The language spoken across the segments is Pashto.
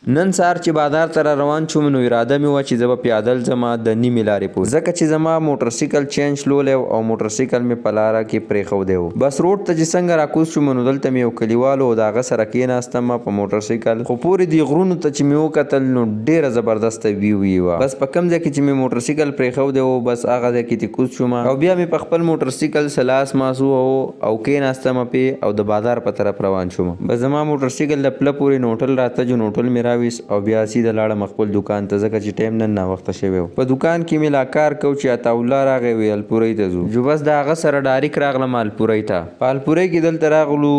نن سهار چې بازار ته را روان شوم نو اراده مې وه چې زه به پیادل ځم د نیمې لارې پورې، ځکه چې زما موټرسایکل چین شلولی او موټرسایکل مې په لاره کې پرېښودی و. بس روډ ته چې څنګه راکوز شوم نو دلته مې یو کلیوال و د هغه سره کېناستم په موټرسایکل، خو پورې دې غرونو ته چې مې وکتل نو ډېره زبردسته ویو یې وه. بس په کوم ځای کې چې مې موټرسایکل پرېښودی و بس هغه ځای کې ترې کوز شوم او بیا مې په خپل موټرسایکل څه لاس ماس ووهو او کېناستم پې او د بازار په طرف روان شوم. بس زما موټرسایکل د پله پورې نو هوټل راته جو نو هوټل مې راویست او بیا سیده لاړم خپل دکان ته، ځکه چې ټایم نن ناوخته شوی و. په دکان کې مې لا کار کو چې عطاالله راغی وی الپورۍ ته ځو، جو بس د هغه سره ډایرک راغلم الپورۍ ته. په الپورۍ کې دلته راغلو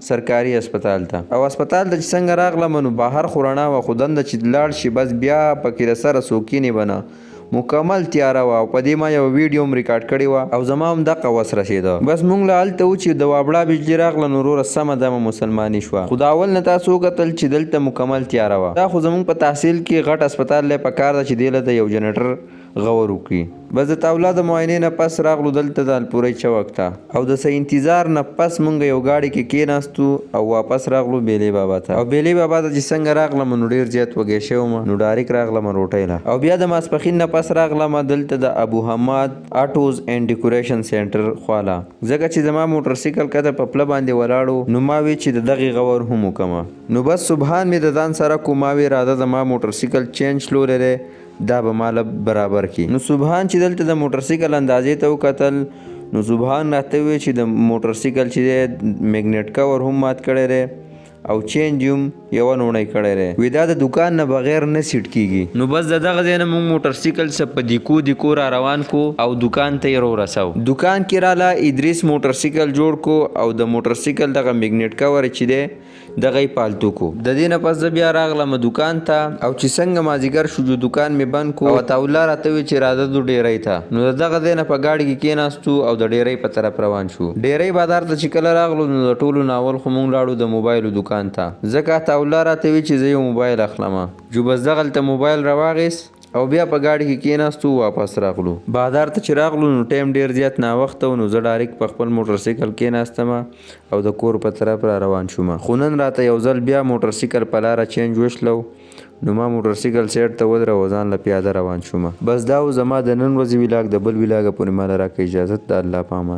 سرکاري اسپتال ته او اسپتال ته چې څنګه راغلم نو بهر خو رڼا وه، خو دنده چې لاړ شي بس بیا پکې د سره څوک کینې به نه، مکمل تیاره وه او په دې ما یو ویډیو هم ریکارډ کړې وه او زما هم دقه وس رسېده. بس موږ له هلته و چې د وابړه بجلي راغله نو وروره سمه دمه مسلماني شوه. خو د اول نه تاسو وکتل چې دلته مکمل تیاره وه. دا خو زموږ په تحصیل کې غټ اسپتال دی، په کار ده چې دې له د یو جنریټر غور وکړي. بس د طاوله د معاینې نه پس راغلو دلته د الپورۍ چوک ته او د څه انتظار نه پس موږ یو ګاډي کې کېناستو او واپس راغلو بیلې بابا ته. او بیلې بابا ته چې څنګه راغلم نو ډېر زیات وږی شوی وم نو ډایرک راغلم روټۍ له او بیا د ماسپښین نه پس راغلم دلته د ابو حماد آټوز اینډ ډیکوریشن سینټر خواله، ځکه چې زما موټرسایکل کته په پله باندې ولاړو نو ما وی چې د دغې غور هم وکمه. نو بس سبحان مې د ځان سره کو، ما وی راځه زما موټرسایکل چین شلولی دی دا به ماله برابر کی. نو سبحان چې دلته د موټرسایکل اندازې ته وکتل نو سبحان راته وی چې د موټرسایکل چې دی میګنیټ کور هم مات کړی دی او چینج هم یوه نوڼی کړی دی، وی دا د دکان نه بغیر نه سیټ کیږي. نو بس د دغه ځای نه موږ موټرسایکل څه په دیکو را روان کو او دکان ته یې راورسو. دکان کې راله ادریس موټرسایکل جوړ کو او د موټرسایکل دغه میګنیټ کور چې دی دغه یې پالتو کو. د دې نه پس زه بیا راغلم دکان ته او چې څنګه مازدیګر شو جو دکان مې بند کو او عطاالله راته وی چې راځه ځو ډیرۍ ته. نو د دغه ځای نه په ګاډي کې کېناستو او د ډیرۍ په طرف روان شو. ډیرۍ بازار ته چې کله راغلو نو د ټولو ناول خو موږ لاړو د موبایلو دکان ته، ځکه عطاالله راته وی چې زه یو موبایل اخلم. جو بس دغلته موبایل راواغیست او بیا په ګاډي کې کېناستو واپس راغلو. بازار ته چې راغلو نو ټایم ډېر زیات ناوخته و نو زه ډایرک په خپل موټرسایکل کېناستم او د کور په طرف را روان شوم. خو نن راته یو ځل بیا موټرسایکل په لاره چینج وشلو نو ما موټرسایکل سایډ ته ودرو ځان له پیاده روان شوم. بس دا و زما د نن ورځې ویلاګ، د بل ویلاګه پورې ماله راکړه اجازت. د الله په امان.